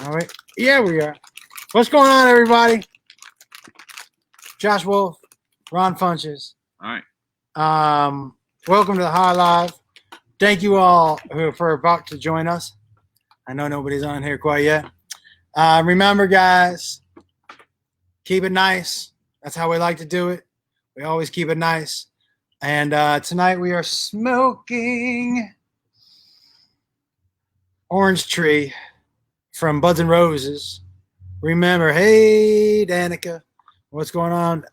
All right. Yeah, we are. What's going on, everybody? Josh Wolf, Ron Funches. All right. Welcome to the High Live. Thank you all who are about to join us. I know nobody's on here quite yet. Remember, guys, keep it nice. That's how we like to do it. We always keep it nice. And tonight we are smoking Orange Tree from Buds and Roses. Remember, hey, Danica, what's going on?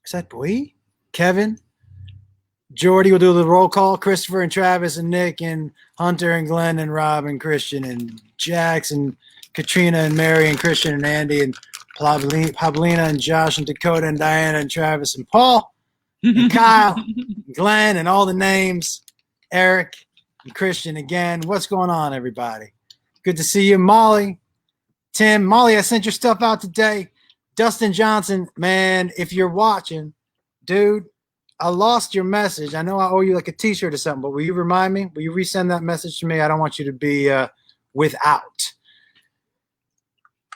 Is that boy? Kevin? Jordy will do the roll call. Christopher and Travis and Nick and Hunter and Glenn and Rob and Christian and Jax and Katrina and Mary and Christian and Andy and Pablina and Josh and Dakota and Diana and Travis and Paul and Kyle and Glenn and all the names. Eric and Christian again. What's going on, everybody? Good to see you. Molly, Tim. Molly, I sent your stuff out today. Dustin Johnson, man, if you're watching, dude, I lost your message. I know I owe you like a t-shirt or something, but will you remind me? Will you resend that message to me? I don't want you to be without.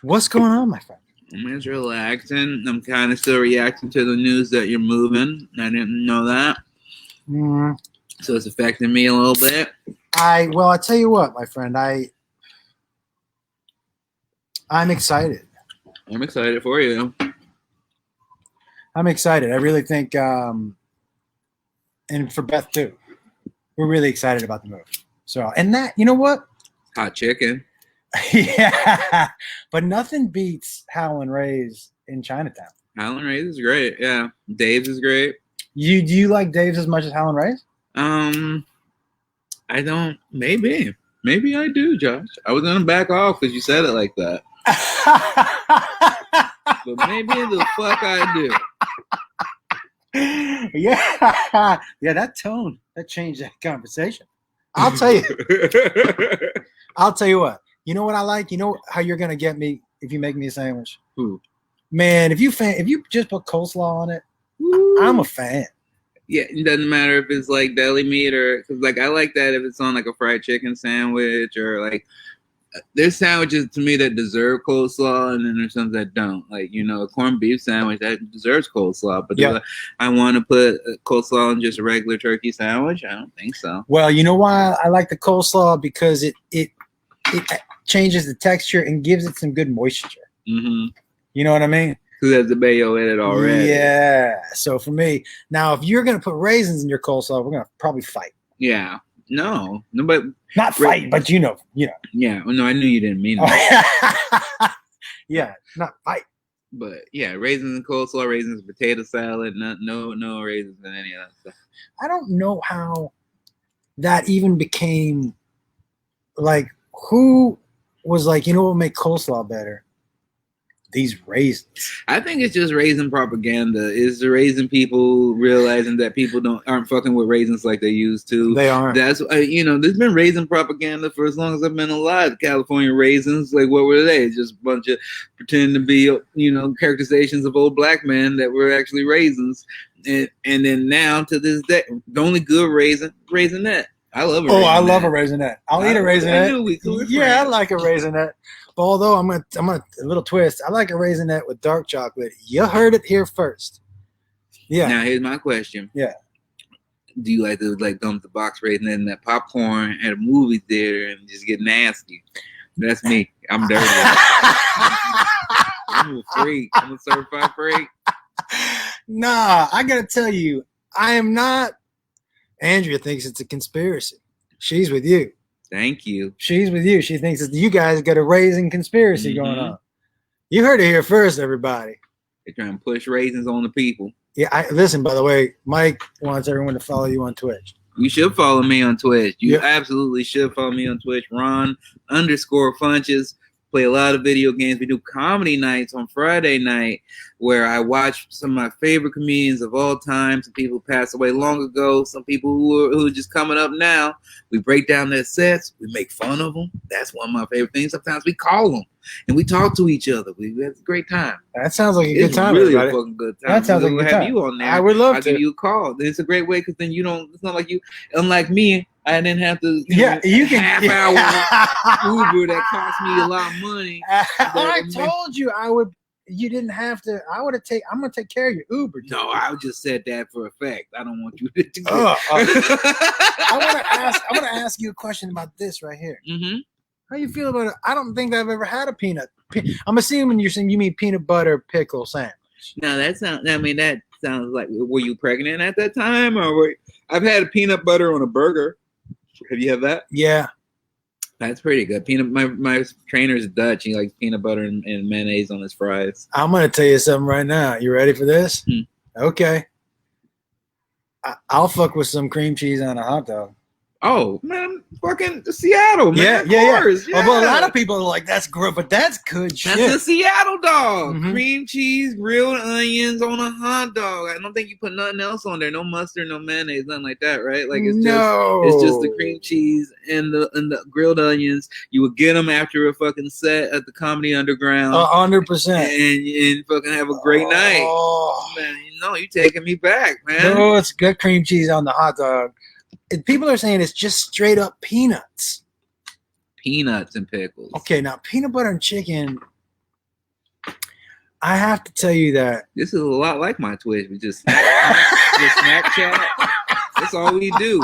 What's going on, my friend? I'm just relaxing. I'm kind of still reacting to the news that you're moving. I didn't know that. So it's affecting me a little bit. I tell you what, my friend, I'm excited. I'm excited for you. I'm excited. I really think, and for Beth too, we're really excited about the move. So, and that, you know what? Hot chicken. Yeah, but nothing beats Howlin' Ray's in Chinatown. Howlin' Ray's is great. Yeah, Dave's is great. Do you like Dave's as much as Howlin' Ray's? I don't. Maybe I do, Josh. I was gonna back off because you said it like that. But maybe the fuck I do. Yeah, that tone, that changed that conversation. I'll tell you. I'll tell you what. You know what I like? You know how you're gonna get me if you make me a sandwich? Who? Man, if you just put coleslaw on it, ooh, I'm a fan. Yeah, it doesn't matter if it's like deli meat or because like I like that if it's on like a fried chicken sandwich or like there's sandwiches to me that deserve coleslaw and then there's some that don't. Like, you know, a corned beef sandwich that deserves coleslaw, but yep. I want to put coleslaw on just a regular turkey sandwich. I don't think so. Well, you know why I like the coleslaw? Because it changes the texture and gives it some good moisture. Mm-hmm. You know what I mean? Because there's the mayo in it already. Yeah. So for me, now if you're gonna put raisins in your coleslaw, we're gonna probably fight. Yeah. No, but not fight, but you know. Yeah. Well, no, I knew you didn't mean that. Yeah, not fight. But yeah, raisins and coleslaw, raisins, potato salad, no raisins in any of that stuff. I don't know how that even became like who was like, you know what would make coleslaw better? These raisins. I think it's just raisin propaganda. It's the raisin people realizing that people aren't fucking with raisins like they used to. They aren't. That's there's been raisin propaganda for as long as I've been alive. California raisins, like what were they? Just a bunch of pretending to be characterizations of old black men that were actually raisins. And then now to this day, the only good raisinette. I love a raisinette. I love a raisinette. I'll eat a raisinette. Yeah, I like a raisinette. But although I'm gonna a little twist. I like a raisinette with dark chocolate. You heard it here first. Yeah. Now here's my question. Yeah. Do you like to dump the box raisinette in that popcorn at a movie theater and just get nasty? That's me. I'm dirty. I'm a freak. I'm a certified freak. Nah, I gotta tell you, I am not. Andrea thinks it's a conspiracy. She's with you. Thank you. She's with you. She thinks that you guys got a raisin conspiracy going on. You heard it here first, everybody. They're trying to push raisins on the people. Yeah, listen, by the way, Mike wants everyone to follow you on Twitch. You should follow me on Twitch. You absolutely should follow me on Twitch. Ron_Funches. Play a lot of video games. We do comedy nights on Friday night where I watch some of my favorite comedians of all time. Some people passed away long ago. Some people who are just coming up now. We break down their sets. We make fun of them. That's one of my favorite things. Sometimes we call them and we talk to each other. We have a great time. That sounds like a good time. Really everybody. a fucking good time. That sounds like a good have time. You on there. I would love I'll to. give you a call. It's a great way because then you don't. It's not like you. Unlike me, I didn't have to. You can half-hour Uber that cost me a lot of money. I told you I would. You didn't have to. I'm gonna take care of your Uber. Dude. No, I just said that for a fact. I don't want you to do I want to ask you a question about this right here. Mm-hmm. How you feel about it? I don't think I've ever had a peanut. I'm assuming you're saying you mean peanut butter pickle sandwich. No, that sounds. I mean, that sounds like. Were you pregnant at that time, or I've had a peanut butter on a burger. Have you had that? Yeah. That's pretty good. My trainer's Dutch. He likes peanut butter and mayonnaise on his fries. I'm gonna tell you something right now. You ready for this? Okay. I'll fuck with some cream cheese on a hot dog. Oh man, fucking Seattle, man. Yeah. Well, a lot of people are like, "That's good," but that's good shit. That's a Seattle dog. Mm-hmm. Cream cheese, grilled onions on a hot dog. I don't think you put nothing else on there. No mustard, no mayonnaise, nothing like that, right? Like it's just the cream cheese and the grilled onions. You would get them after a fucking set at the Comedy Underground. 100%. And fucking have a great night. Man, you taking me back, man. No, it's good cream cheese on the hot dog. People are saying it's just straight up peanuts. Peanuts and pickles. Okay, now peanut butter and chicken. I have to tell you that this is a lot like my Twitch. We just Snapchat. That's all we do.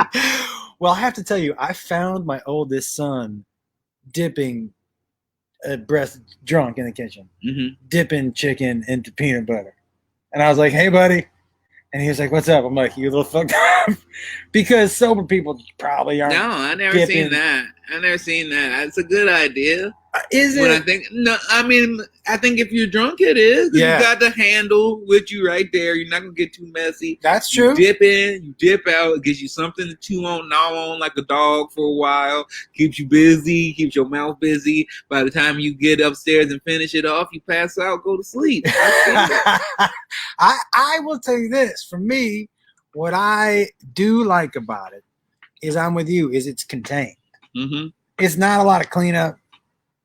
Well, I have to tell you, I found my oldest son dipping breast drunk in the kitchen, dipping chicken into peanut butter, and I was like, "Hey, buddy." And he was like, "What's up?" I'm like, "You a little fucked up," because sober people probably aren't. No, I never seen that. It's a good idea. Is it? When I think if you're drunk, it is. Yeah. You got the handle with you right there. You're not gonna get too messy. That's true. You dip in, you dip out. It gives you something to chew on, gnaw on like a dog for a while. Keeps you busy. Keeps your mouth busy. By the time you get upstairs and finish it off, you pass out, go to sleep. I will tell you this. For me, what I do like about it is I'm with you. Is it's contained. Mm-hmm. It's not a lot of cleanup.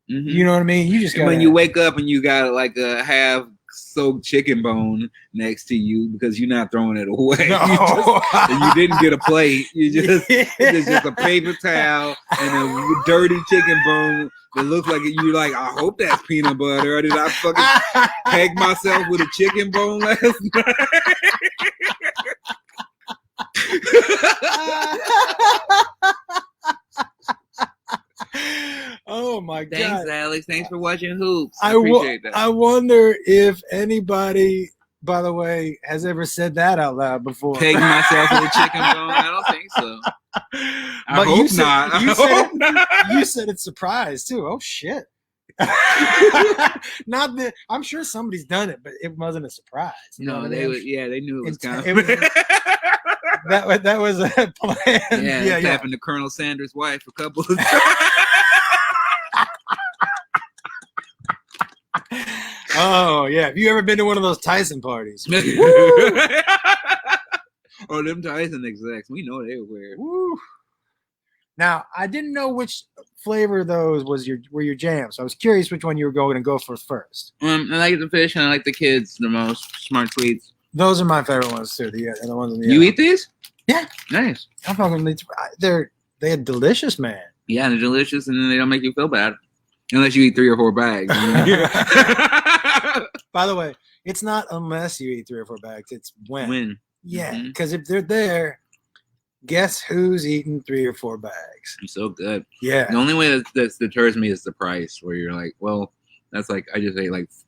Mm-hmm. You know what I mean? You just when you wake up and you got like a half soaked chicken bone next to you because you're not throwing it away. No. You didn't get a plate. It's just a paper towel and a dirty chicken bone that looks like you're like, I hope that's peanut butter. Or did I fucking peg myself with a chicken bone last night? Oh my God. Thanks, Alex. Thanks for watching Hoops. I appreciate that. I wonder if anybody, by the way, has ever said that out loud before. Pegging myself with a chicken bone? I don't think so. I hope not. You said it's surprise too. Oh shit. Not that I'm sure somebody's done it, but it wasn't a surprise. No, they knew it was coming. That was a plan. Yeah, happened to Colonel Sanders' wife a couple of times. Oh yeah, have you ever been to one of those Tyson parties? Oh, them Tyson execs, we know they were weird. Woo. Now, I didn't know which flavor of those were your jam, so I was curious which one you were going to go for first. I like the fish and I like the kids the most. Smart sweets. Those are my favorite ones too. The ones in the You eat these? Yeah, nice. I'm fucking. They're delicious, man. Yeah, they're delicious, and then they don't make you feel bad unless you eat 3 or 4 bags. By the way, it's not unless you eat 3 or 4 bags. It's when. Yeah, because if they're there, guess who's eating 3 or 4 bags? It's so good. Yeah. The only way that deters me is the price, where you're like, well, that's like I just ate like if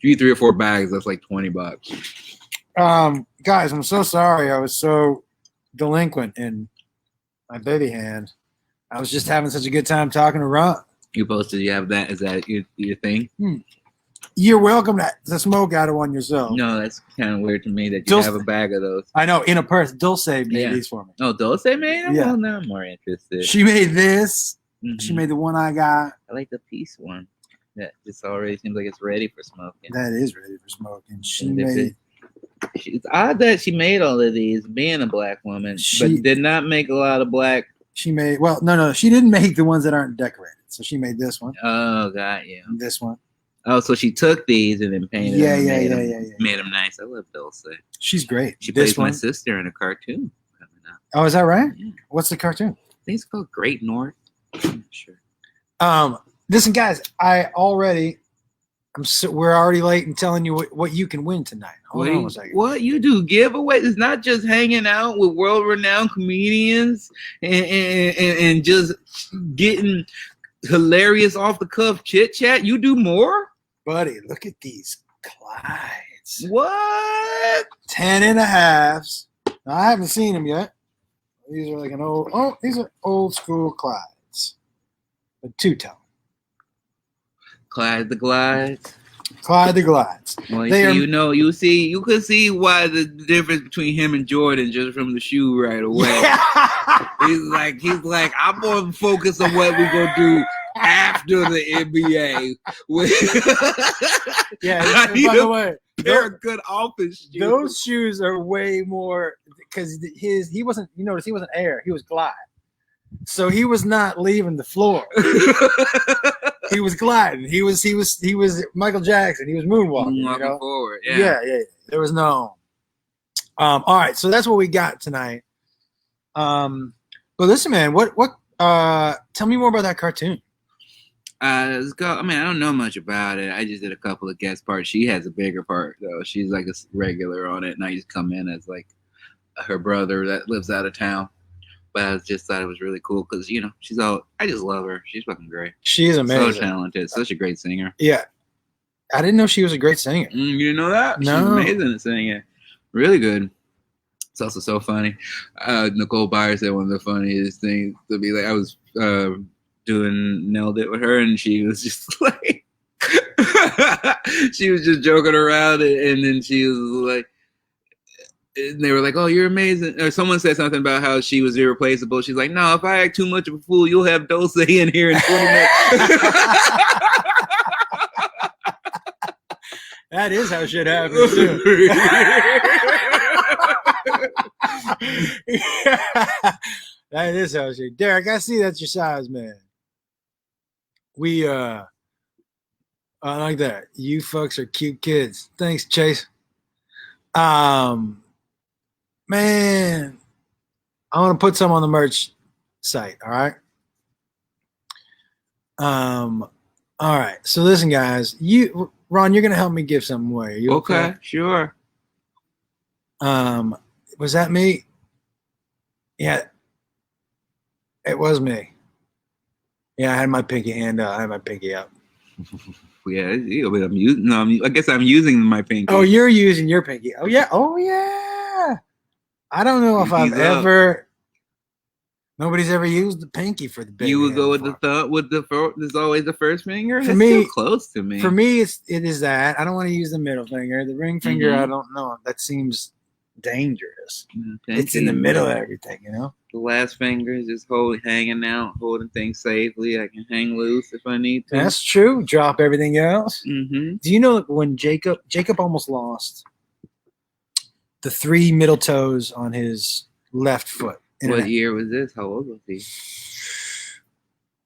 you eat 3 or 4 bags, that's like $20. Guys, I'm so sorry. I was so delinquent in my baby hand. I was just having such a good time talking to Ron. You posted you have that? Is that your thing? You're welcome to smoke out of one yourself. No, that's kind of weird to me that you have a bag of those. I know, in a purse. Dulce made these for me. Oh, Dulce made them? Yeah. Well, now I'm more interested. She made this. She made the one I got. I like the peace one. that just already seems like it's ready for smoking. That is ready for smoking. It's odd that she made all of these, being a black woman, but did not make a lot of black. She made no, she didn't make the ones that aren't decorated. So she made this one. Oh, got you. And this one. Oh, so she took these and then painted them. Made them nice. I love Dulce. She's great. She plays my sister in a cartoon coming up. Oh, is that right? Yeah. What's the cartoon? I think it's called Great North. I'm not sure. Listen, guys, we're already late and telling you what you can win tonight. Hold on a second. What you do giveaways? It's not just hanging out with world-renowned comedians and just getting hilarious off-the-cuff chit-chat. You do more? Buddy, look at these Clydes. What? 10.5s. Now, I haven't seen them yet. These are like these are old school Clydes. A two-tone. Clyde the Glides. Clyde the Glides. Well, you could see why the difference between him and Jordan just from the shoe right away. he's like, I'm gonna focus on what we're gonna do after the NBA. Yeah, by the way, they're good office shoes. Those shoes are way more because he wasn't. You notice he wasn't air. He was glide. So he was not leaving the floor. He was gliding. He was Michael Jackson. He was moonwalking. Forward. Yeah. There was no. All right, so that's what we got tonight. But listen, man, what? Tell me more about that cartoon. Let's go. I mean, I don't know much about it. I just did a couple of guest parts. She has a bigger part though. She's like a regular on it, and I just come in as like her brother that lives out of town. But I just thought it was really cool because, I just love her. She's fucking great. She is amazing. So talented. Such a great singer. Yeah. I didn't know she was a great singer. You didn't know that? No. She's amazing at singing. Really good. It's also so funny. Nicole Byer said one of the funniest things to be like, I was nailed it with her, and she was just like, she was just joking around, and then she was like, and they were like, "Oh, you're amazing." Or someone said something about how she was irreplaceable. She's like, "No, if I act too much of a fool, you'll have Dulce in here in 20 minutes." That is how shit happens. Too. That is how shit. Derek, I see that's your size, man. I like that. You fucks are cute kids. Thanks, Chase. Man, I want to put some on the merch site. All right. All right. So listen, guys. Ron, you're gonna help me give something away. Are you okay? Sure. Was that me? Yeah. It was me. Yeah, I had my pinky hand up. I had my pinky up. Yeah, I guess I'm using my pinky. Oh, you're using your pinky. Oh yeah. I don't know if nobody's ever used the pinky for the big. You would go with the thumb. There's always the first finger. For me, still close to me. For me, it is that. I don't want to use the middle finger. The ring finger, I don't know. That seems dangerous. It's in the middle of everything, The last finger is just hanging out, holding things safely. I can hang loose if I need to. That's true. Drop everything else. Mm-hmm. Do you know when Jacob almost lost the 3 middle toes on his left foot? What year was this? How old was he?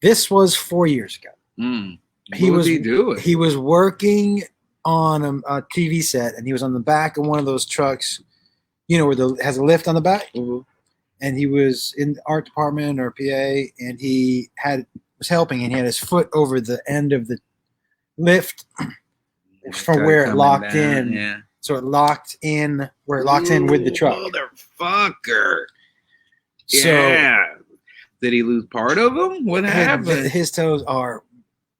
This was 4 years ago. What was he doing? He was working on a TV set, and he was on the back of one of those trucks, where has a lift on the back. Mm-hmm. And he was in the art department or PA, and he was helping, and he had his foot over the end of the lift from where it locked in. Yeah. So it locked in where it locked in with the truck. Motherfucker. So, yeah. Did he lose part of them? What happened? His toes are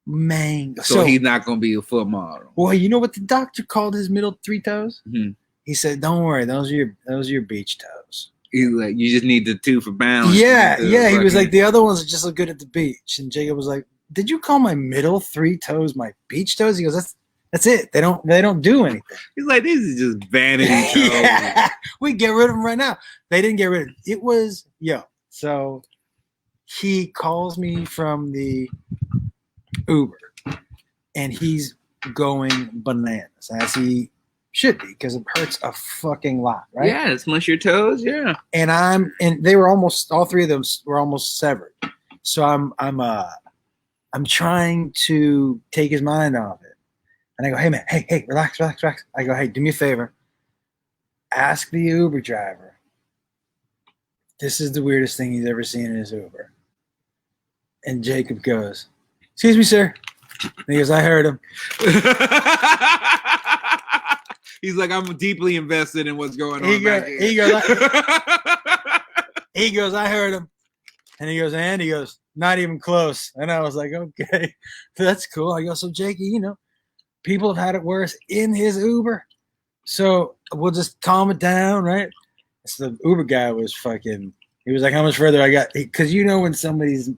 mangled. So he's not going to be a foot model. Well, you know what the doctor called his middle 3 toes? Mm-hmm. He said, "Don't worry, those are your beach toes." He's like, "You just need the 2 for balance." Yeah. He was like, "The other ones just look good at the beach." And Jacob was like, "Did you call my middle 3 toes my beach toes?" He goes, "That's it. They don't do anything." He's like, "These are just vanity toes." Yeah, we get rid of them right now. They didn't get rid of it. It was So he calls me from the Uber, and he's going bananas as he should be because it hurts a fucking lot, right? Yeah, smush your toes. Yeah. And they were almost, all three of them were almost severed. So I'm trying to take his mind off it. And I go, hey man, hey, relax. I go, hey, do me a favor. Ask the Uber driver. This is the weirdest thing he's ever seen in his Uber. And Jacob goes, excuse me, sir. And he goes, I heard him. He's like, I'm deeply invested in what's going on. He goes, I heard him. And he goes, not even close. And I was like, okay, that's cool. I go, so Jakey, people have had it worse in his Uber. So we'll just calm it down, right? So the Uber guy was he was like, how much further I got? Because when somebody's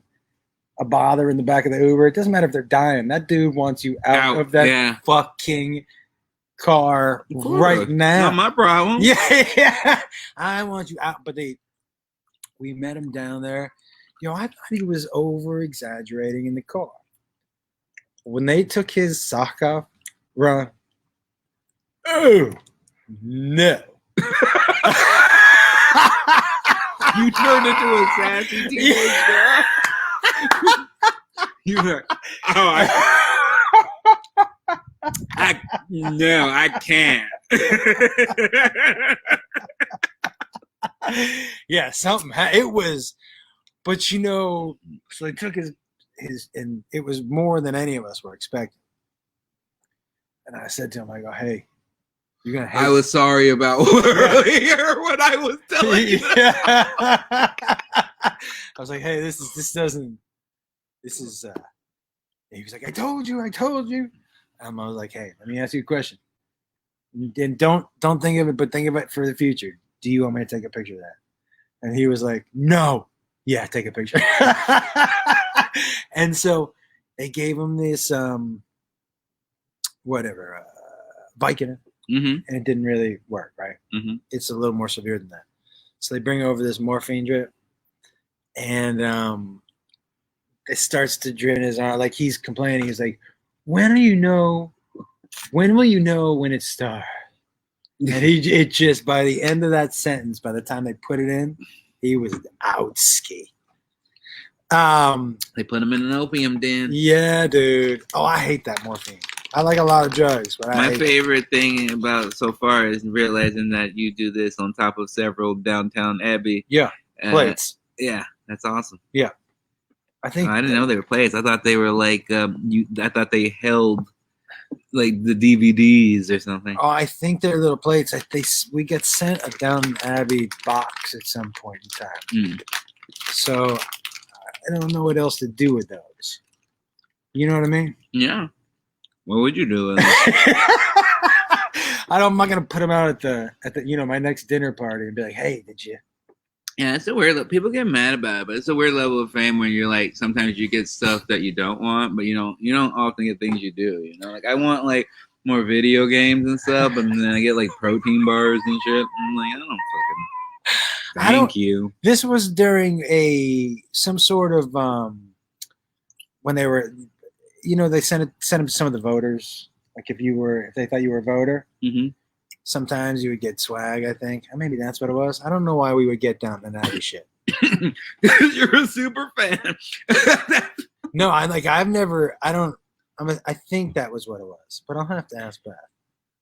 a bother in the back of the Uber, it doesn't matter if they're dying. That dude wants you out of that fucking car right now. Not my problem. Yeah. I want you out. But we met him down there. I thought he was over exaggerating in the car. When they took his sock off, Ron, oh no. You turned into a sassy teenage girl. You were, no, I can't. Yeah, something. It was, but so they took his, and it was more than any of us were expecting. And I said to him, I go, hey, you're gonna hate I was sorry about earlier when I was telling you. I was like, hey, this is he was like, I told you. I was like, hey, let me ask you a question. And don't think of it, but think of it for the future. Do you want me to take a picture of that? And he was like, no. Yeah, take a picture. And so they gave him this Vicodin. Mm-hmm. And it didn't really work, right? Mm-hmm. It's a little more severe than that. So they bring over this morphine drip, and it starts to drip in his arm. Like he's complaining. He's like, when will you know when it starts? And it just, by the end of that sentence, by the time they put it in, he was out ski. They put him in an opium den. Yeah, dude. Oh, I hate that morphine. I like a lot of drugs, but my favorite thing about so far is realizing that you do this on top of several Downtown Abbey. Yeah, plates. Yeah, that's awesome. Yeah, I didn't know they were plates. I thought they were like I thought they held like the DVDs or something. Oh, I think they're little plates. We get sent a Downton Abbey box at some point in time. So I don't know what else to do with those. You know what I mean? Yeah. What would you do with them? I'm not gonna put them out at the my next dinner party and be like, hey, did you? Yeah, it's a weird. People get mad about it, but it's a weird level of fame when you're like, sometimes you get stuff that you don't want, but you don't often get things you do. Like I want like more video games and stuff, and then I get like protein bars and shit. I'm like, I don't fucking. Thank you. This was during some sort of when they were, they sent them to some of the voters. Like if they thought you were a voter. Mm-hmm. Sometimes you would get swag, I think. Or maybe that's what it was. I don't know why we would get down the naughty shit. You're a super fan. No, I think that was what it was. But I'll have to ask Beth.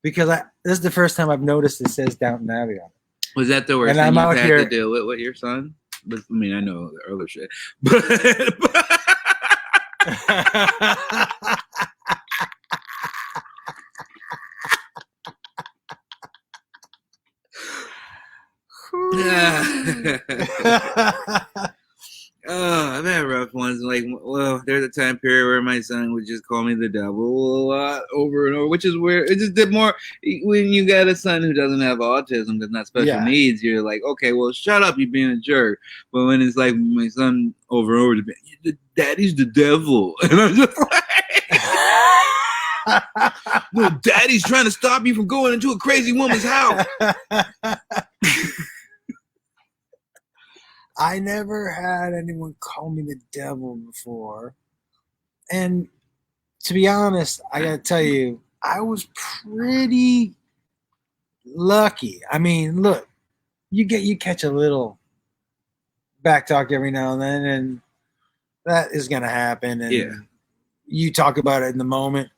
Because this is the first time I've noticed it says Downton Abbey on it. Was that the worst thing you had to deal with your son? But, I mean, I know the other shit. I've had rough ones. Like, well, there's a time period where my son would just call me the devil a lot over and over, which is weird. It just did more when you got a son who doesn't have autism, that's not special needs. You're like, okay, well, shut up, you're being a jerk. But when it's like my son over and over, daddy's the devil, and I'm just like, no, daddy's trying to stop you from going into a crazy woman's house. I never had anyone call me the devil before. And to be honest, I gotta tell you, I was pretty lucky. I mean, look, you catch a little back talk every now and then, and that is gonna happen. And you talk about it in the moment.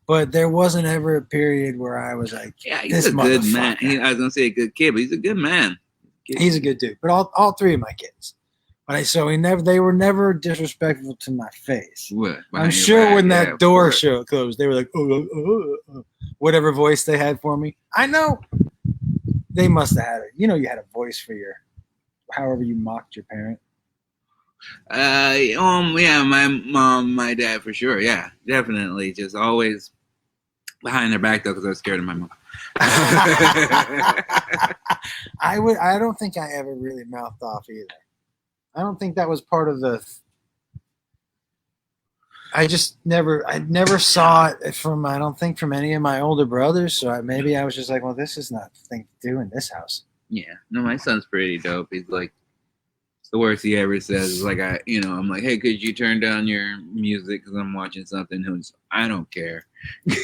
But there wasn't ever a period where I was like, Yeah, he's this a good man. motherfucker. I was gonna say a good kid, but he's a good man. He's a good dude. But all three of my kids. They were never disrespectful to my face. What? I'm sure when that door closed, they were like, whatever voice they had for me. I know they must have had it. You know, you had a voice for however you mocked your parent. Yeah, my mom, my dad, for sure. Yeah, definitely. Just always behind their back though, because I was scared of my mom. I don't think I ever really mouthed off either. I don't think that was part of the. I never saw it from. I don't think from any of my older brothers. So maybe I was just like, well, this is not the thing to do in this house. Yeah, no, my son's pretty dope. He's like, the worst he ever says is like, I'm like, hey, could you turn down your music because I'm watching something? Who's I don't care. Which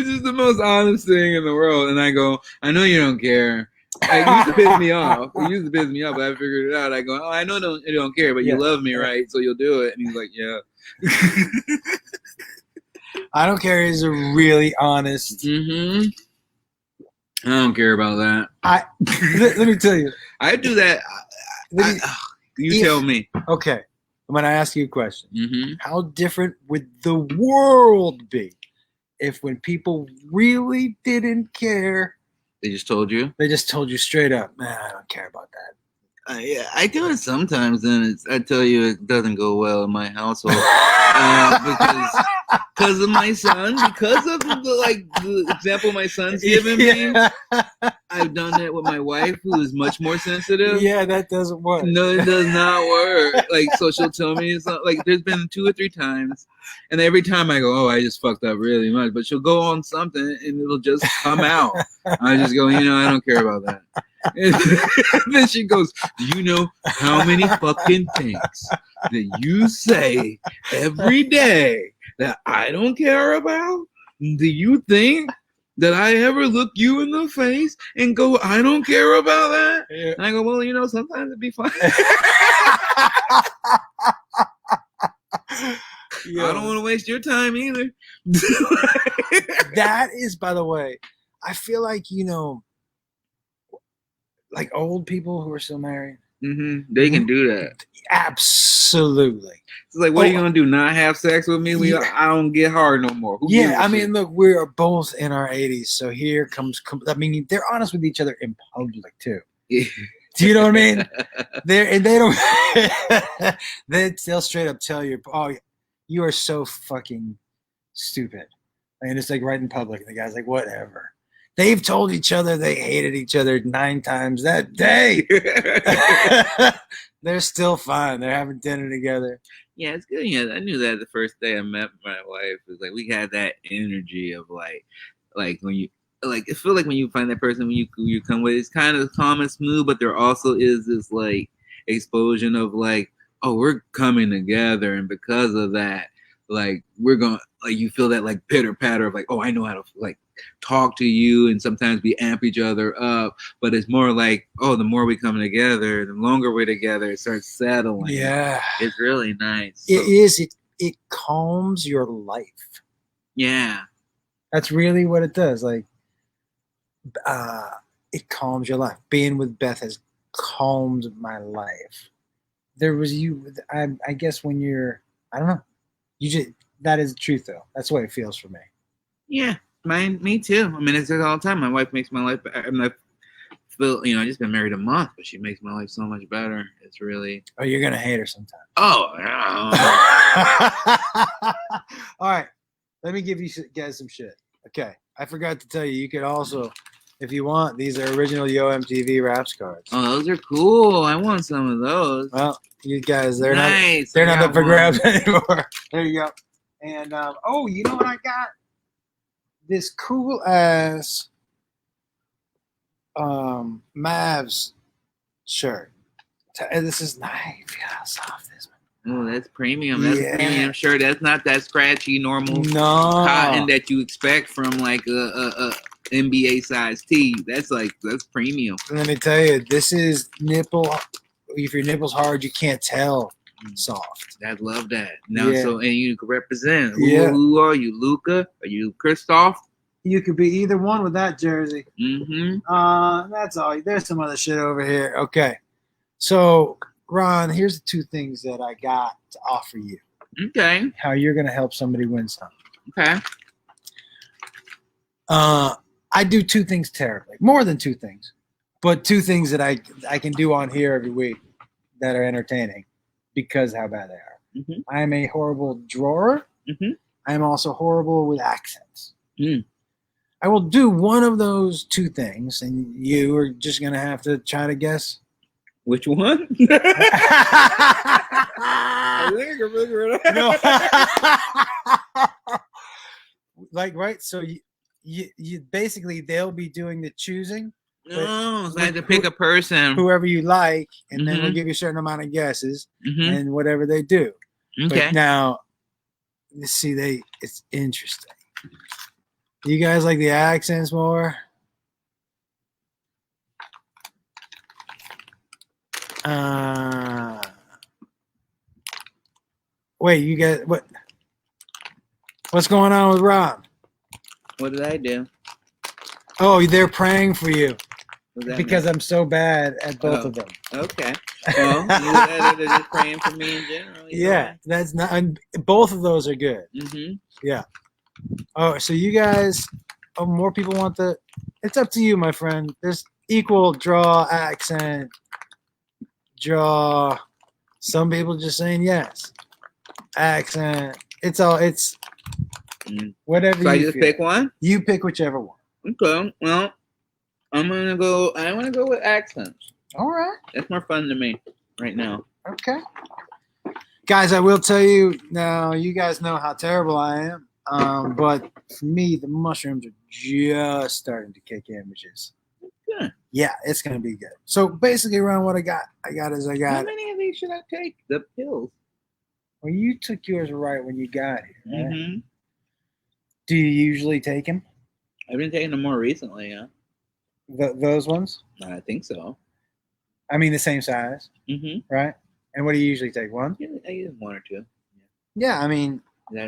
is the most honest thing in the world. And I go, I know you don't care. It used to piss me off. It used to piss me off, but I figured it out. I go, oh, I know you don't care, but you love me, right? So you'll do it. And he's like, yeah. I don't care is a really honest. Mm-hmm. I don't care about that. Let me tell you. I do that. Tell me. Okay. I'm going to ask you a question. Mm-hmm. How different would the world be if when people really didn't care, they just told you? They just told you straight up, man, I don't care about that. Yeah, I do it sometimes, and I tell you it doesn't go well in my household because of my son, because of the example my son's given me. I've done that with my wife, who is much more sensitive. Yeah, that doesn't work. No, it does not work. So she'll tell me it's not, there's been 2 or 3 times, and every time I go, oh, I just fucked up really much. But she'll go on something, and it'll just come out. I just go, I don't care about that. And then she goes, do you know how many fucking things that you say every day that I don't care about? Do you think that I ever look you in the face and go, I don't care about that? Yeah. And I go, well, sometimes it'd be fun. I don't want to waste your time either. That is, by the way, I feel like, like old people who are still married. Mm-hmm. They can do that. Absolutely. It's like, what are you going to do? Not have sex with me? I don't get hard no more. I mean, look, we are both in our 80s. So here comes, they're honest with each other in public too. Yeah. Do you know what I mean? They don't, they'll straight up tell you, oh, you are so fucking stupid. And it's like right in public. And the guy's like, whatever. They've told each other they hated each other 9 times that day. They're still fine. They're having dinner together. Yeah, it's good. Yeah, I knew that the first day I met my wife. It was like we had that energy of like when you it feel like when you find that person when you come with, it's kind of calm and smooth, but there also is this like explosion of like, oh, we're coming together, and because of that, like we're going you feel that like pitter patter of like, oh, I know how to like talk to you, and sometimes we amp each other up, but it's more like, oh, the more we come together, the longer we're together, it starts settling. Yeah, it's really nice. It is. It calms your life. Yeah, that's really what it does. Like, it calms your life. Being with Beth has calmed my life. There was I guess when you're, I don't know, that is the truth though. That's the way it feels for me. Yeah. Me too. I mean, it's all the time. My wife makes my life better. I mean, I feel, I just been married a month, but she makes my life so much better. It's really. Oh, you're gonna hate her sometime. Oh. All right. Let me give you guys some shit. Okay. I forgot to tell you. You could also, if you want, these are original Yo MTV Raps cards. Oh, those are cool. I want some of those. Well, you guys, they're not up for grabs anymore. There you go. And you know what I got? This cool ass Mavs shirt. This is nice. Feel how soft this one. Oh, that's premium. That's Yeah. a premium shirt. That's not that scratchy normal No. cotton that you expect from like a NBA size tee. That's premium. Let me tell you, this is nipple. If your nipple's hard, you can't tell soft. I love that. Now, Yeah. so and you can represent. Yeah. Who are you, Luca? Are you Kristoff? You could be either one with that jersey. Mm-hmm. That's all. There's some other shit over here. Okay. So, Ron, here's the two things that I got to offer you. Okay. How you're going to help somebody win something. Okay. I do two things terribly. More than two things. But two things that I can do on here every week that are entertaining because how bad they are. Mm-hmm. I am a horrible drawer. Mm-hmm. I am also horrible with accents. Mm. I will do one of those two things, and you are just going to have to try to guess. Which one? No. Like, right? So you basically, they'll be doing the choosing. No, so I have to pick a person. Whoever you like, and then we'll Mhm. give you a certain amount of guesses, Mhm. and whatever they do. Okay. But now, you see, it's interesting. You guys like the accents more? Wait, you guys, what's going on with Rob? What did I do? Oh, they're praying for you What does that because mean? I'm so bad at both of them. Okay. Well, they're just praying for me in general. Yeah, that's not. And both of those are good. Mm-hmm. Yeah. Oh, so you guys, more people want the. It's up to you, my friend. There's equal draw, accent, draw. Some people just saying yes. Accent. It's whatever. So I you just feel. pick one. You pick whichever one. Okay. Well, I'm gonna go. I want to go with accents. All right. That's more fun to me right now. Okay. Guys, I will tell you now. You guys know how terrible I am. But for me, the mushrooms are just starting to kick in, which is Good. Yeah, it's gonna be good. So basically, around what I got. How many of these should I take? The pills. Well, you took yours right when you got here. Right? Mm-hmm. Do you usually take them? I've been taking them more recently. Yeah. Those ones? I think so. I mean, the same size, Mm-hmm. right? And what do you usually take? One? I use one or two. Yeah, I mean, But I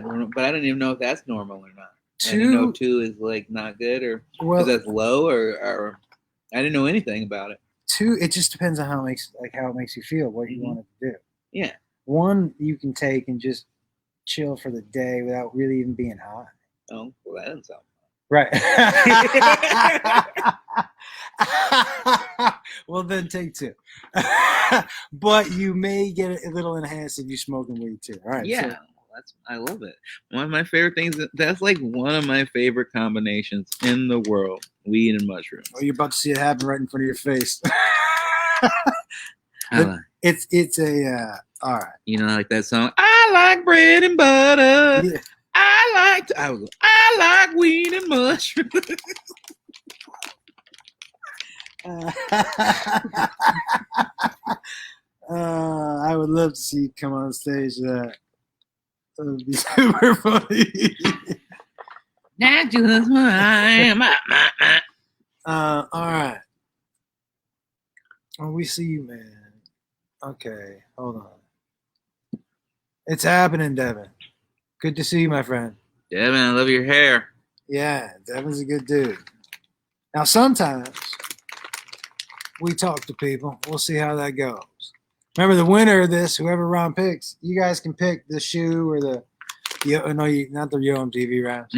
don't even know if that's normal or not. I two. didn't know if two is like not good or Well, if that's low or I didn't know anything about it. two. It just depends on how it makes you feel, what you want it to do. Yeah. One you can take and just chill for the day without really even being high. Oh, well, that doesn't sound Right. Well, then take two. But you may get a little enhanced if you're smoking weed too. All right. yeah. So, I love it. One of my favorite things. That's like one of my favorite combinations in the world: weed and mushrooms. oh, you're about to see it happen right in front of your face. I like, It's a all right. you know, like that song. I like bread and butter. Yeah. I like weed and mushrooms. I would love to see you come on stage. That would be super funny. That's just what I am. All right. Oh, we see you, man. Okay, hold on. It's happening, Devin. Good to see you, my friend. Devin, I love your hair. Yeah, Devin's a good dude. Now, sometimes we talk to people. We'll see how that goes. Remember, the winner of this, whoever Ron picks, you guys can pick the shoe or not the Yo MTV rounds.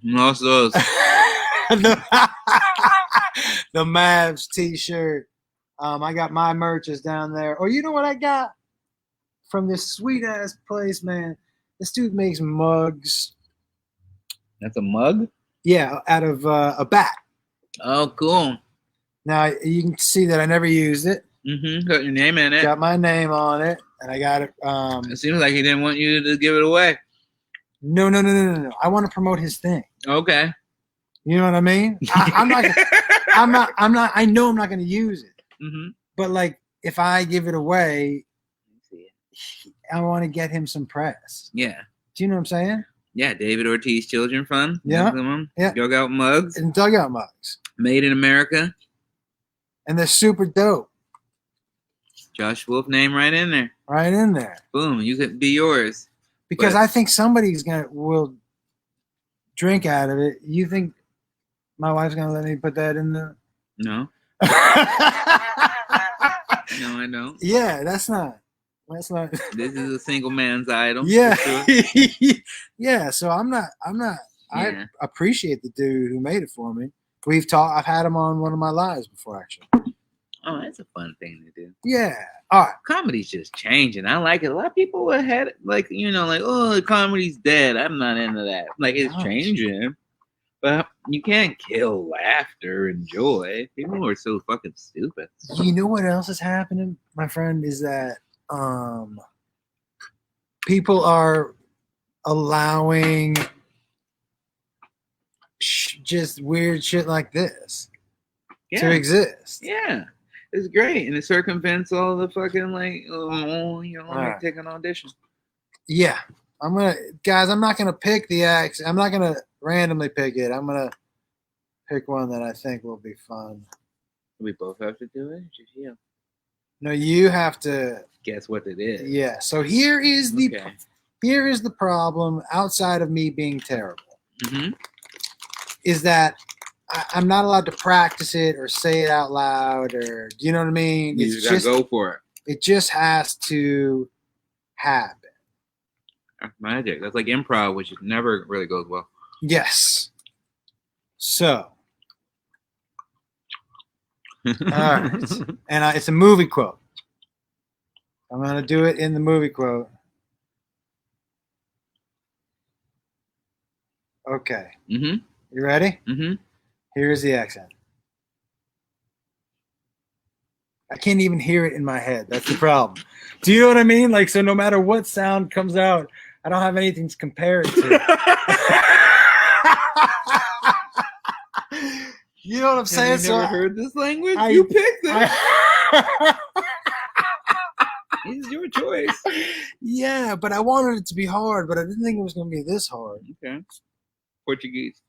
Most of those. the Mavs T-shirt. I got my merches down there. Or you know what I got from this sweet ass place, man? This dude makes mugs. That's a mug? Yeah, out of a bat. Oh, cool. Now you can see that I never used it. Got your name in it. Got my name on it, and I got it. It seems like he didn't want you to give it away. No. I want to promote his thing. Okay. You know what I mean? I'm not. I know I'm not going to use it. Mm-hmm. But like, if I give it away, I want to get him some press. Yeah. Do you know what I'm saying? Yeah, David Ortiz Children Fund. Yeah. Yeah. Dugout mugs. And dugout mugs. Made in America. And they're super dope. Josh Wolf name right in there. Right in there. Boom. You could be yours. Because I think somebody's will drink out of it. You think my wife's gonna let me put that in the? No. No, I don't. Yeah, that's not. This is a single man's item. Yeah. Sure. Yeah. So I'm not. Yeah. I appreciate the dude who made it for me. We've talked. I've had him on one of my lives before, actually. Oh, that's a fun thing to do. Yeah. All right. Comedy's just changing. I like it. A lot of people had like oh, comedy's dead. I'm not into that. Like it's changing, but you can't kill laughter and joy. People are so fucking stupid. You know what else is happening, my friend? Is that people are allowing just weird shit like this to exist. Yeah. It's great, and it circumvents all the fucking take an audition. Yeah, I'm not gonna pick the acts. I'm not gonna randomly pick it. I'm gonna pick one that I think will be fun. We both have to do it. Yeah. No, you have to guess what it is. Yeah. So here is the problem. Outside of me being terrible, is that I'm not allowed to practice it or say it out loud, or do you know what I mean? You just gotta go for it. It just has to happen. That's magic. That's like improv, which never really goes well. Yes. So, all right, and it's a movie quote. I'm gonna do it in the movie quote. Okay. You ready? Here's the accent. I can't even hear it in my head. That's the problem. Do you know what I mean? Like, so no matter what sound comes out, I don't have anything to compare it to. You know what I'm saying? You never heard this language? You picked it. It's your choice. Yeah, but I wanted it to be hard, but I didn't think it was going to be this hard. Okay. Portuguese.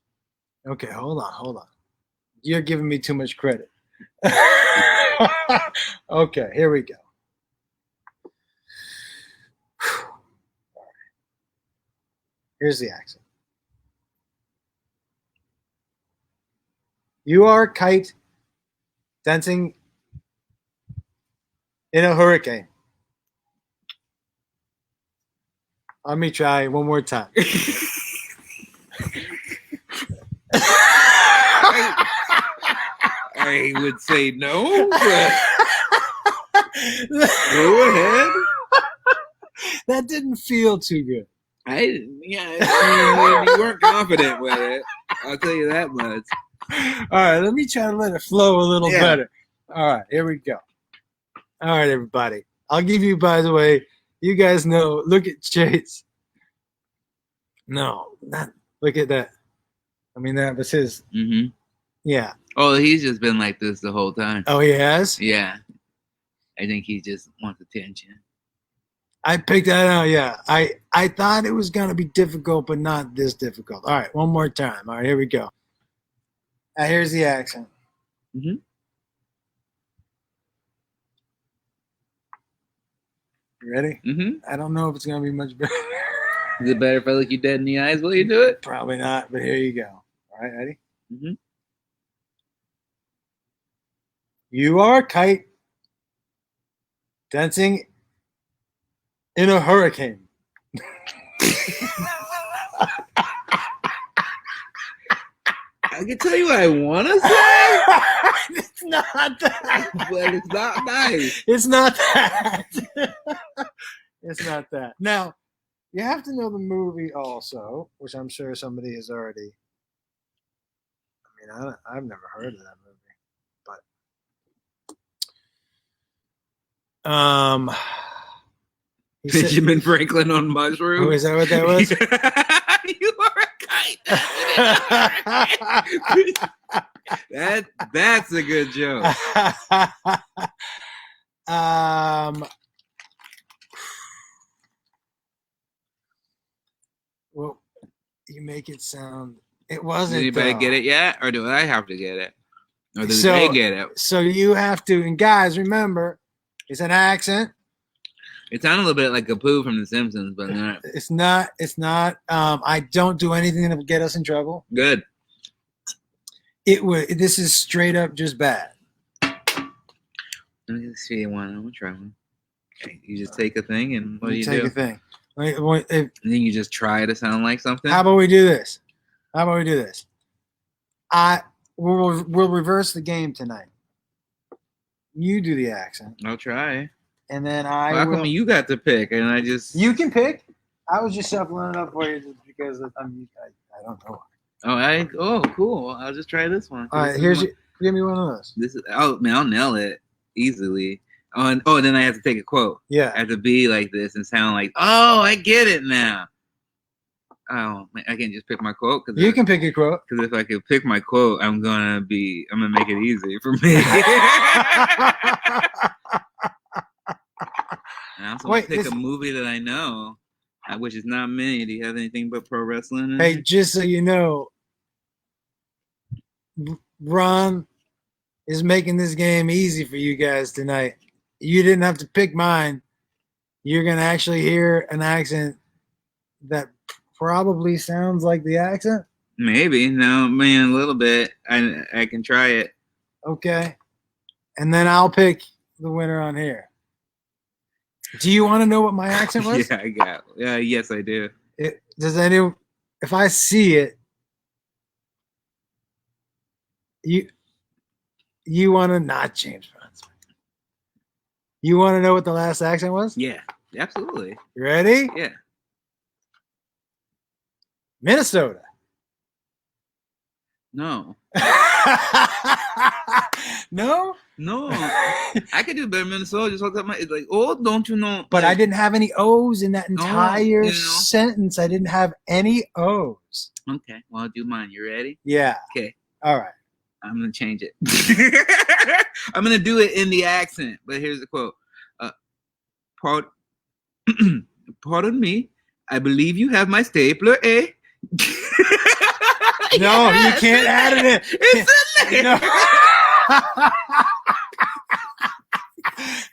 Okay, hold on. You're giving me too much credit. Okay, here we go. Here's the accent. You are a kite dancing in a hurricane. Let me try one more time. I would say no, but go ahead. That didn't feel too good. You weren't confident with it. I'll tell you that much. All right, let me try to let it flow a little better. All right, here we go. All right, everybody. I'll give you, by the way, you guys know, look at Chase. No, not look at that. I mean, that was his. Yeah. Oh, he's just been like this the whole time. Oh, he has? Yeah. I think he just wants attention. I picked that out, yeah. I thought it was going to be difficult, but not this difficult. All right, one more time. All right, here we go. Now, here's the accent. You ready? I don't know if it's going to be much better. Is it better if I look you dead in the eyes while you do it? Probably not, but here you go. All right, ready? You are a kite dancing in a hurricane. I can tell you what I want to say. It's not that. But it's not nice. It's not that. It's not that. Now, you have to know the movie also, which I'm sure somebody has already. I mean, I've never heard of that movie, but Benjamin Franklin on mushrooms. Oh, is that what that was? You are a kite. That's a good joke. Well, you make it sound. It Does wasn't. anybody get it yet, or do I have to get it, or do So they get it? So you have to. And guys, remember, it's an accent. It sounded a little bit like a poo from The Simpsons, but not. It's not. It's not. I don't do anything that will get us in trouble. Good. It would. This is straight up just bad. Let me see one. I'm gonna try one. Okay, you just take a thing, and what do you take do? a thing. And then you just try to sound like something. How about we do this? We'll reverse the game tonight. You do the accent, I'll try. and then How come you got to pick, and I just? You can pick. I was just shuffling it up for you just because I don't know. Oh, cool. I'll just try this one. All right, give me one of those. This is. Oh man, I'll nail it easily. Oh, and then I have to take a quote. Yeah. I have to be like this and sound like, oh, I get it now. Oh, man, I can't just pick my quote. You can pick a quote. Because if I could pick my quote, I'm gonna make it easy for me. And I also want to pick a movie that I know, which is not many. Do you have anything but pro wrestling? Hey, just so you know, Ron is making this game easy for you guys tonight. You didn't have to pick mine. You're gonna actually hear an accent that probably sounds like the accent. Maybe. No, man, a little bit. I can try it. Okay. And then I'll pick the winner on here. Do you want to know what my accent was? Yeah, I got. Yes, I do. If I see it, you want to not James Bond. You want to know what the last accent was? Yeah, absolutely. You ready? Yeah. Minnesota. No. No? No. I could do better Minnesota. Just look up it's like, oh, don't you know? But I didn't have any O's in that entire sentence. I didn't have any O's. Okay. Well, I'll do mine. You ready? Yeah. Okay. All right. I'm going to change it. I'm going to do it in the accent. But here's the quote. Pardon me. I believe you have my stapler, eh? No, you can't add it in. It's in there.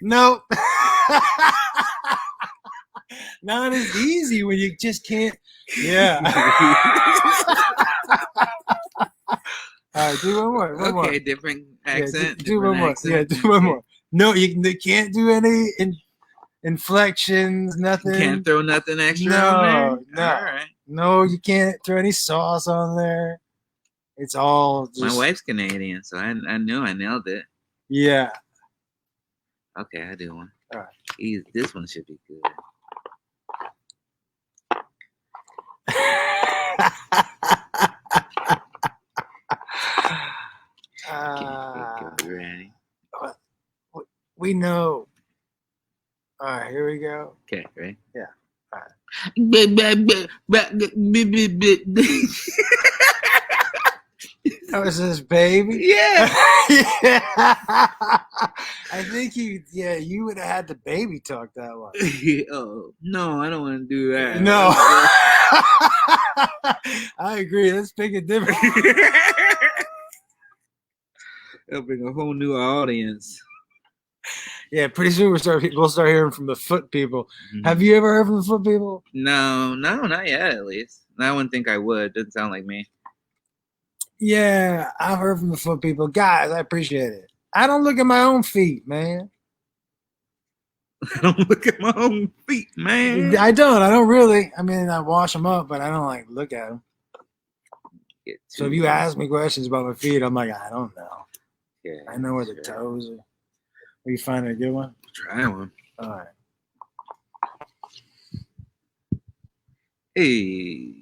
No. Not as easy when you just can't. Yeah. All right, do one more. Okay, different accent. Yeah, do one more. Yeah, do one more. No, you can't do any inflections, nothing. You can't throw nothing extra on there? No. All right. No, you can't throw any sauce on there. It's all just... My wife's Canadian, so I knew I nailed it. Yeah. Okay, I do one. All right. This one should be good. Get ready. We know. All right, here we go. Okay, ready? Yeah. All right. That was his baby? Yeah. Yeah. I think you would have had the baby talk that one. Oh, no, I don't want to do that. No. I agree. Let's pick a different. It'll bring a whole new audience. Yeah, pretty soon we'll start hearing from the foot people. Mm-hmm. Have you ever heard from the foot people? No, not yet, at least. I wouldn't think I would. Doesn't sound like me. Yeah, I've heard from the foot people. Guys, I appreciate it. I don't look at my own feet, man. I don't look at my own feet, man. I don't really. I mean, I wash them up, but I don't look at them. So if you ask me questions about my feet, I'm like, I don't know. Yeah, I know where the toes are. Are you finding a good one? Try one. All right. Hey.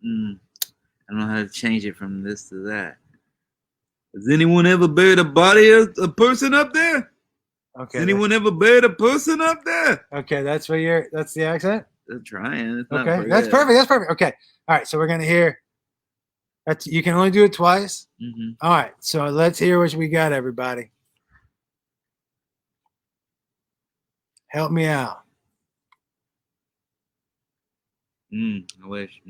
I don't know how to change it from this to that. Has anyone ever buried a body of a person up there? Okay. Has anyone ever buried a person up there? Okay, that's the accent? I'm trying. It's okay, that's perfect. Okay. All right, so we're going to hear. You can only do it twice. Mm-hmm. All right, so let's hear what we got, everybody. Help me out. I wish.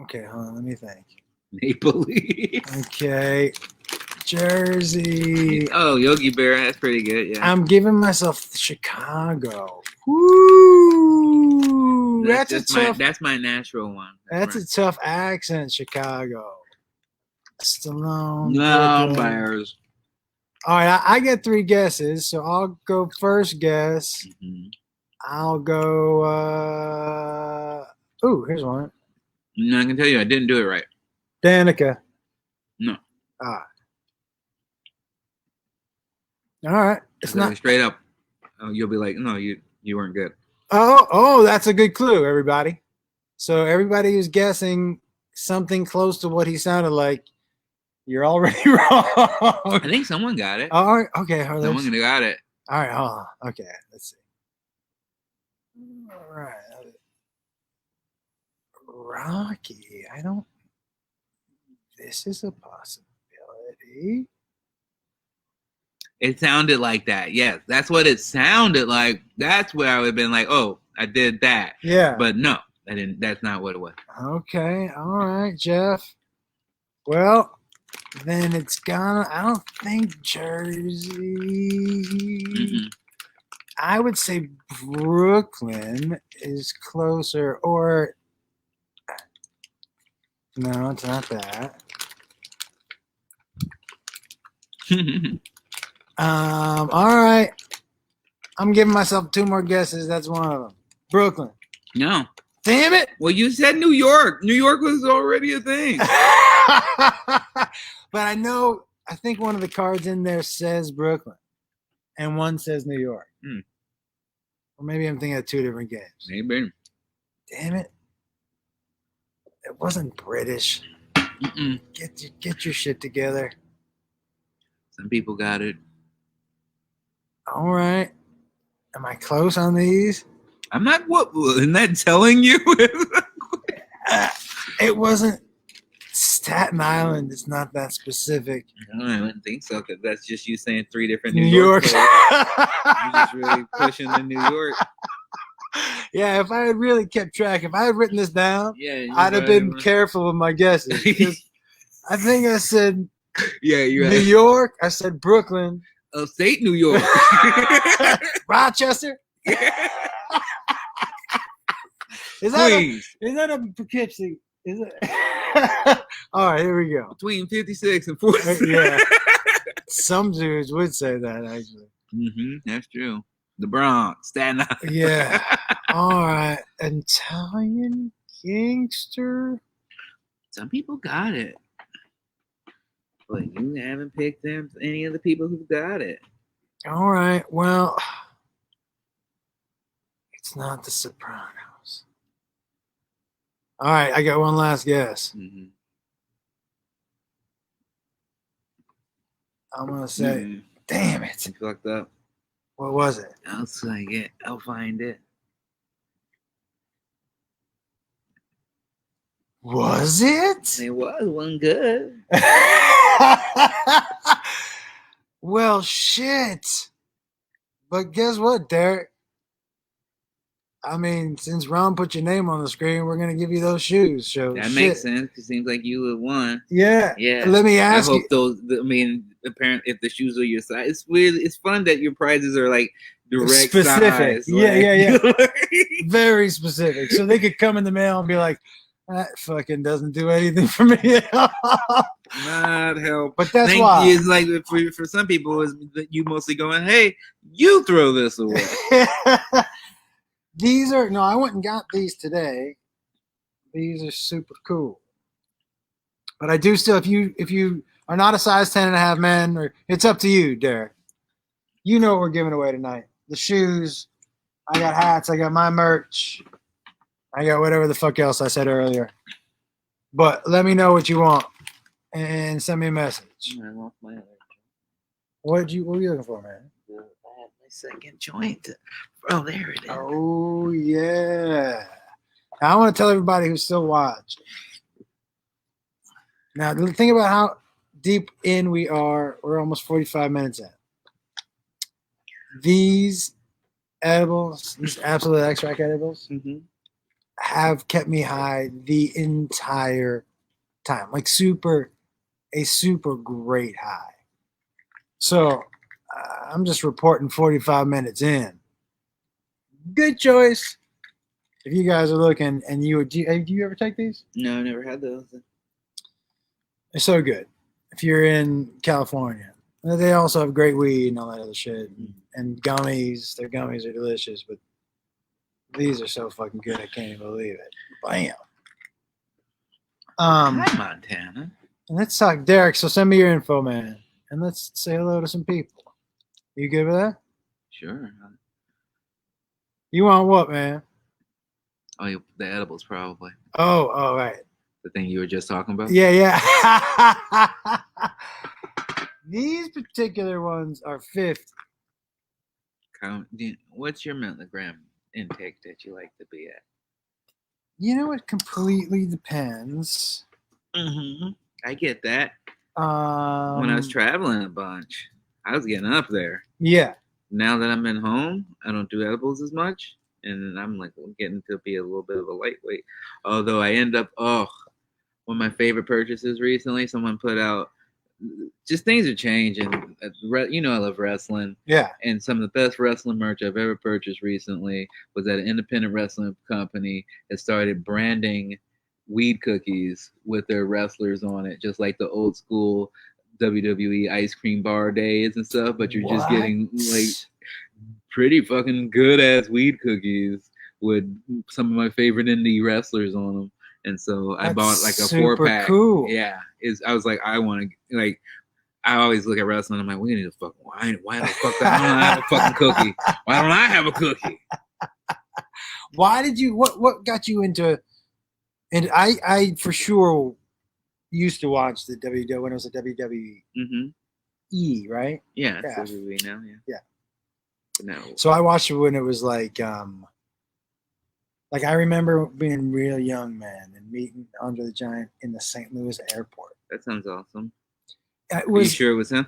Okay, hold on. Let me think. Maple Leafs. Okay, Jersey. Oh, Yogi Bear. That's pretty good. Yeah. I'm giving myself Chicago. Woo! That's a tough. That's my natural one. That's a tough accent, Chicago. Stallone. No, Brooklyn. Bears. All right, I get 3 guesses, so I'll go first guess. I'll go. Ooh, here's one. No, I can tell you, I didn't do it right. Danica. No. All right. It's not straight up. Oh, you'll be like, no, you weren't good. Oh, that's a good clue, everybody. So everybody who's guessing something close to what he sounded like, you're already wrong. I think someone got it. All right. Okay. Someone got it. All right. Hold on. Okay. Let's see. All right. Rocky. This is a possibility. It sounded like that. Yes, that's what it sounded like. That's where I would have been like, oh, I did that. Yeah. But no, I didn't. That's not what it was. Okay. All right, Jeff. Well, then it's gonna. I don't think Jersey. I would say Brooklyn is closer, or no, it's not that. All right. I'm giving myself 2 more guesses. That's one of them. Brooklyn. No. Damn it. Well, you said New York. New York was already a thing. But I think one of the cards in there says Brooklyn and one says New York. Or maybe I'm thinking of 2 different games. Maybe. Damn it. It wasn't British. Get your shit together. Some people got it. All right. Am I close on these? I'm not. What? Isn't that telling you? It wasn't Staten Island. It's not that specific. No, I wouldn't think so, because that's just you saying 3 different New York. You're just really pushing the New York. Yeah, if I had really kept track, if I had written this down, I'd have right. been careful with my guesses. Because I think I said you New York. I said Brooklyn. Upstate New York. Rochester. Is that a Poughkeepsie? Is it? All right, here we go. Between 56 and 46. Yeah. Some dudes would say that, actually. That's true. The Bronx, Staten Island. Yeah. All right. Italian gangster. Some people got it. But you haven't picked any of the people who got it. All right. Well, it's not The Sopranos. All right. I got one last guess. I'm going to say, damn it. You fucked up. What was it? I'll say it. I'll find it. Was it? It was one good. Well, shit. But guess what, Derek? I mean, since Ron put your name on the screen, we're gonna give you those shoes. So that makes sense. It seems like you would won. Yeah. Yeah. Let me ask you. I hope those. I mean, apparently, if the shoes are your size, it's weird. It's fun that your prizes are like direct specific. Size. Yeah. Very specific. So they could come in the mail and be like, that fucking doesn't do anything for me at all. Not help. But that's why. It's like for some people, is you mostly going, hey, you throw this away. I went and got these today. These are super cool. But I do still, if you are not a size 10.5 man, or it's up to you, Derek. You know what we're giving away tonight. The shoes. I got hats. I got my merch. I got whatever the fuck else I said earlier. But let me know what you want and send me a message. I lost my other. What were you looking for, man? I had my second joint. Oh, there it is. Oh, yeah. Now, I want to tell everybody who's still watching. Now, think about how deep in we are. We're almost 45 minutes in. These edibles, these absolute extract edibles, have kept me high the entire time. Like a super great high. So I'm just reporting 45 minutes in. Good choice. If you guys are looking and do you ever take these? No, I never had those. They're so good. If you're in California, they also have great weed and all that other shit. And gummies. Their gummies are delicious, but these are so fucking good. I can't even believe it. Bam. Hi, Montana. And let's talk, Derek. So send me your info, man, and let's say hello to some people. You good with that? Sure. You want what, man? Oh, the edibles, probably. Oh, right. The thing you were just talking about? Yeah. These particular ones are 50. What's your milligram intake that you like to be at? You know, it completely depends. Mm-hmm. I get that. When I was traveling a bunch, I was getting up there. Yeah. Now that I'm at home, I don't do edibles as much, and I'm like getting to be a little bit of a lightweight. Although I end up, one of my favorite purchases recently, someone put out. Just things are changing. You know, I love wrestling. Yeah. And some of the best wrestling merch I've ever purchased recently was that an independent wrestling company has started branding weed cookies with their wrestlers on it, just like the old school WWE ice cream bar days and stuff. But you're just getting like pretty fucking good ass weed cookies with some of my favorite indie wrestlers on them. And so I bought like a 4-pack. Cool. Yeah, I was like, I want to like. I always look at wrestling. I'm like, we need a fucking why the fuck don't I have a fucking cookie? Why don't I have a cookie? Why did you? What got you into? And I for sure used to watch the WWE when it was a WWE. Mm-hmm. Right? Yeah, it's WWE now. Yeah. But no. So I watched it when it was like I remember being a real young man and meeting Andre the Giant in the St. Louis airport. That sounds awesome. Are you sure it was him?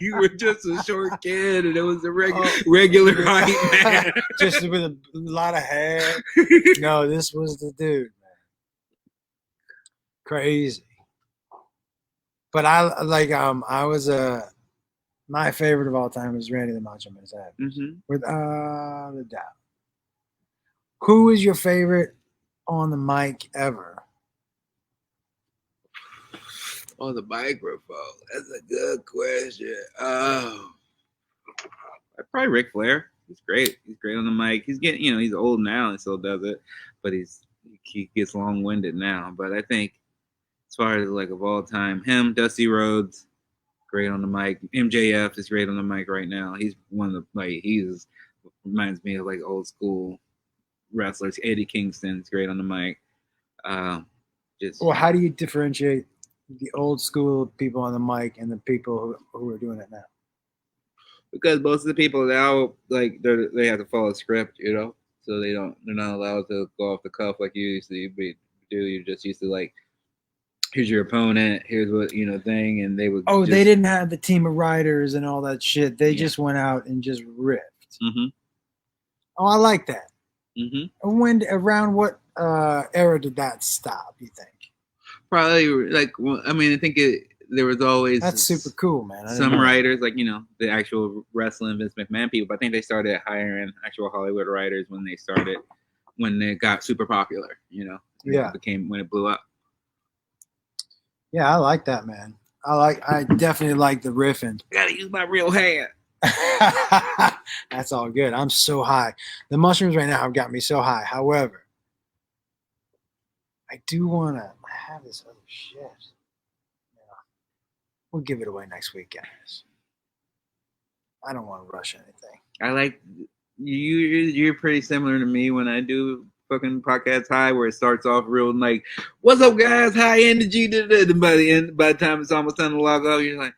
You were just a short kid, and it was a regular height man, just with a lot of hair. No, this was the dude, man. Crazy. But I was my favorite of all time was Randy the Macho Man Savage. Mm-hmm. Without a doubt. Who is your favorite on the mic ever? On the microphone. That's a good question. Oh, probably Ric Flair. He's great. He's great on the mic. He's getting, he's old now and still does it, but he gets long-winded now. But I think as far as like of all time, him, Dusty Rhodes, great on the mic. MJF is great on the mic right now. He's one of the reminds me of like old school wrestlers. Eddie Kingston's great on the mic. Well, how do you differentiate the old school people on the mic and the people who are doing it now? Because most of the people now, like they have to follow a script, so they're not allowed to go off the cuff like you used to do. You're just used to like, here's your opponent, here's what thing, and they would. Oh, they didn't have the team of writers and all that shit. They just went out and just ripped. Mm-hmm. Oh, I like that. Mm-hmm. Around what era did that stop? You think? Probably I think there was always that's super cool, man. Some writers like the actual wrestling Vince McMahon people, but I think they started hiring actual Hollywood writers when they got super popular. When it blew up. Yeah, I like that, man. I definitely like the riffing. I gotta use my real hand. That's all good. I'm so high. The mushrooms right now have got me so high. However, I do want to have this other shit. We'll give it away next week, guys. I don't want to rush anything. I like you. You're pretty similar to me when I do fucking podcast high, where it starts off real like, "What's up, guys? High energy." And by the time it's almost time to log off, you're like,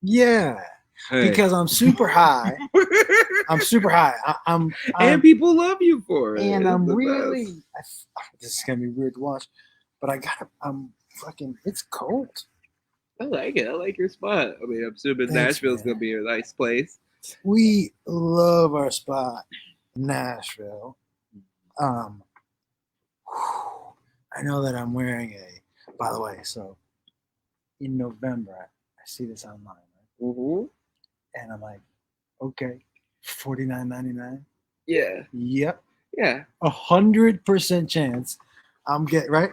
"Yeah." Hey. Because I'm super high. I'm super high. And people love you for it. And I'm really. This is gonna be weird to watch, but it's cold. I like it. I like your spot. I mean, I'm assuming Thanks, Nashville's man. gonna be a nice place. We love our spot, Nashville. I know that I'm wearing by the way, so in November, I see this online, right? Mm-hmm. And I'm like, okay, $49.99. Yeah. Yep. Yeah. 100% chance I'm getting right.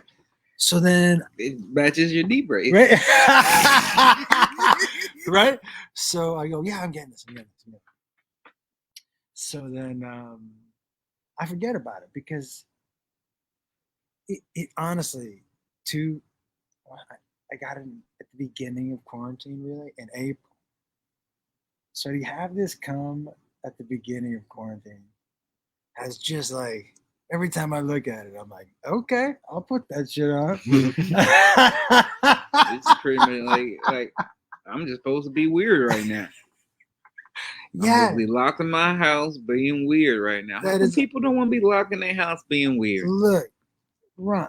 So then it matches your knee brace. Right? Right? So I go, yeah, I'm getting this. So then I forget about it because it honestly, I got it at the beginning of quarantine, really, in April. So you have this come at the beginning of quarantine has just like, every time I look at it, I'm like, okay, I'll put that shit on. It's pretty much like I'm just supposed to be weird right now. Yeah. I'm supposed to be locked in my house being weird right now. How come people don't want to be locked in their house being weird? Look, Ron,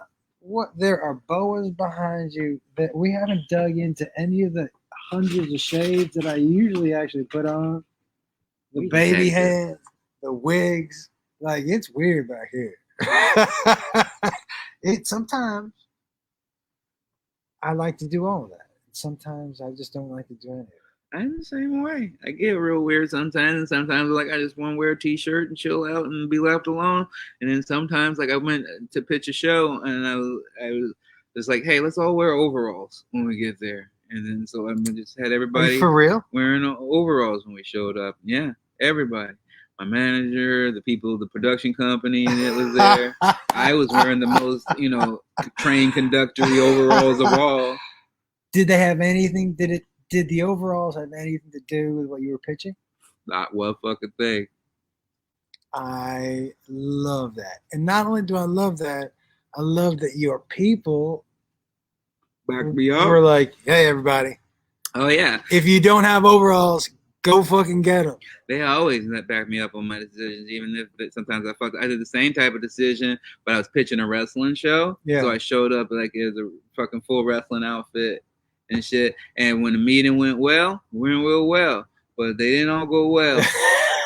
there are boas behind you that we haven't dug into any of the hundreds of shades that I usually actually put on. The baby heads, the wigs. Like, it's weird back here. Sometimes I like to do all of that. Sometimes I just don't like to do any of it. I'm the same way. I get real weird sometimes, and sometimes like I just want to wear a t-shirt and chill out and be left alone. And then sometimes like I went to pitch a show, and I was just like, hey, let's all wear overalls when we get there. And then so I just had everybody for real wearing overalls when we showed up. Yeah, everybody. My manager, the people, the production company that was there. I was wearing the most, train conductory overalls of all. Did they have anything? Did the overalls have anything to do with what you were pitching? Not one fucking thing. I love that. And not only do I love that, I love that your people back me up. We're like, hey, everybody. Oh, yeah. If you don't have overalls, go fucking get them. They always back me up on my decisions, even if sometimes I did the same type of decision, but I was pitching a wrestling show. Yeah. So I showed up like it was a fucking full wrestling outfit and shit. And when the meeting went well, real well. But they didn't all go well.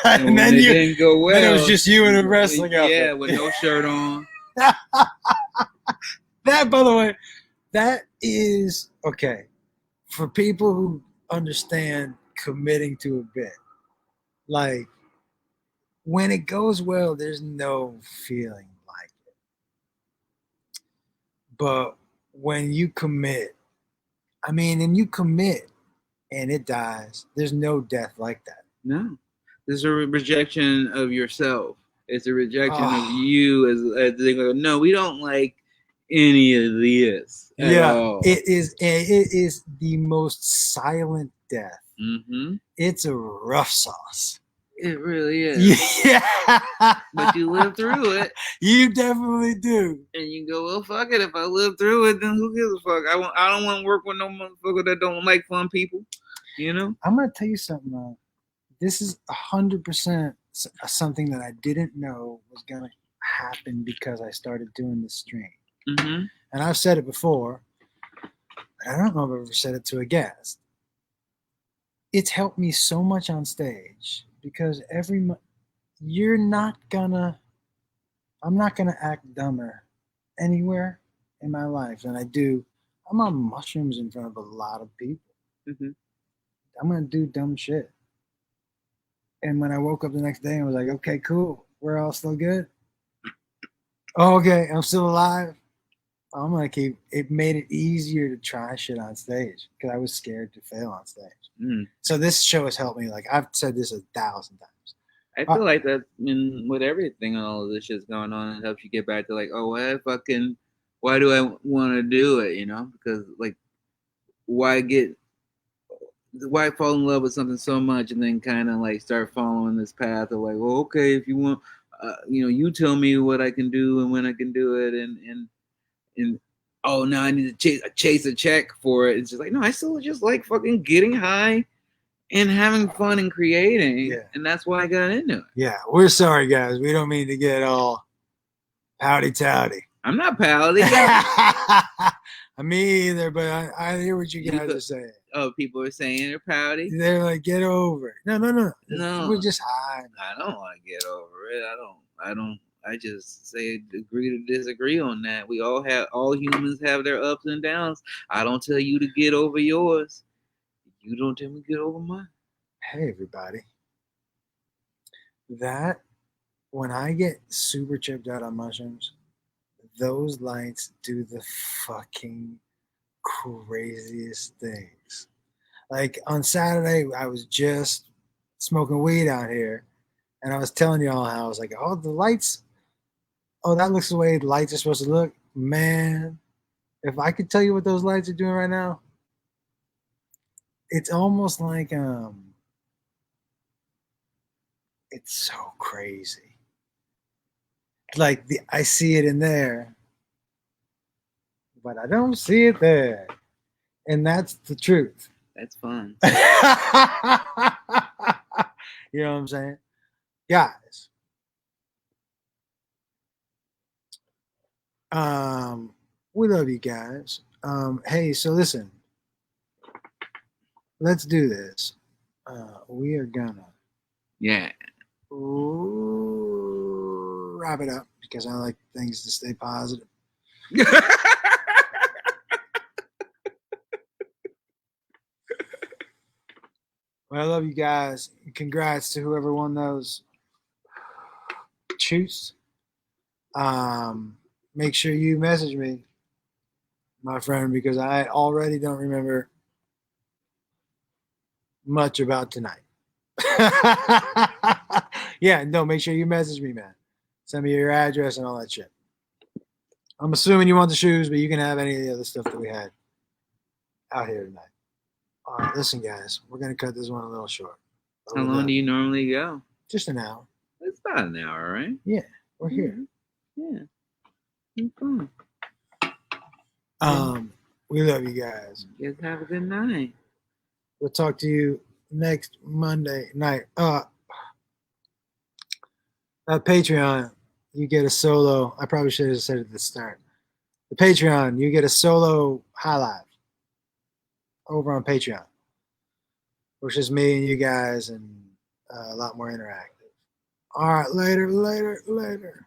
And then it didn't go well. Then it was just you in a wrestling outfit. Yeah, with no shirt on. That, by the way, that is okay. For people who understand committing to a bit, like, when it goes well, there's no feeling like it. But when you commit, and you commit and it dies, there's no death like that. No. There's a rejection of yourself. It's a rejection of you as they go, no, we don't like any of this at all. It is the most silent death. Mm-hmm. It's a rough sauce. It really is. Yeah. But you live through it. You definitely do. And you go, well, fuck it. If I live through it, then who gives a fuck? I don't want to work with no motherfucker that don't like fun people. You know? I'm going to tell you something, man. This is 100% something that I didn't know was going to happen because I started doing this stream. Mm-hmm. And I've said it before, but I don't know if I've ever said it to a guest. It's helped me so much on stage because I'm not gonna act dumber anywhere in my life than I do. I'm on mushrooms in front of a lot of people. Mm-hmm. I'm gonna do dumb shit. And when I woke up the next day, I was like, okay, cool. We're all still good. Oh, okay, I'm still alive. I'm gonna keep. It made it easier to try shit on stage because I was scared to fail on stage. Mm. So this show has helped me. Like, I've said this 1,000 times. I feel like that with everything and all of this shit's going on, it helps you get back to like, oh, why do I want to do it? You know, because like, why fall in love with something so much and then kind of like start following this path of like, well, okay, if you want, you tell me what I can do and when I can do it, and oh, now I need to chase a check for it. It's just like, no, I still just like fucking getting high and having fun and creating. Yeah. And that's why I got into it. Yeah, we're sorry, guys. We don't mean to get all howdy-towdy. I'm not pouty. Me either, but I hear what you guys are saying. Oh, people are saying they're pouty. They're like, get over it. No. No, We're just high. I don't want to get over it. I don't. I just say agree to disagree on that. All humans have their ups and downs. I don't tell you to get over yours. You don't tell me to get over mine. Hey, everybody. That, when I get super chipped out on mushrooms, those lights do the fucking craziest things. Like on Saturday, I was just smoking weed out here, and I was telling y'all how I was like, oh, the lights, oh, that looks the way the lights are supposed to look. Man, if I could tell you what those lights are doing right now, it's almost like it's so crazy. Like I see it in there, but I don't see it there. And that's the truth. That's fun. You know what I'm saying? Guys. We love you guys. Hey, so listen. Let's do this. We are gonna wrap it up because I like things to stay positive. Well, I love you guys. Congrats to whoever won those shoots. Make sure you message me, my friend, because I already don't remember much about tonight. Yeah, no, make sure you message me, man. Send me your address and all that shit. I'm assuming you want the shoes, but you can have any of the other stuff that we had out here tonight. All right, listen, guys, we're going to cut this one a little short. How long do you normally go? Just an hour. It's about an hour, right? Yeah, we're here. Yeah. Fun. We love you guys. You guys have a good night. We'll talk to you next Monday night. At Patreon, you get a solo. I probably should have said it at the start. The Patreon, you get a solo highlight over on Patreon, which is me and you guys and a lot more interactive. All right, later.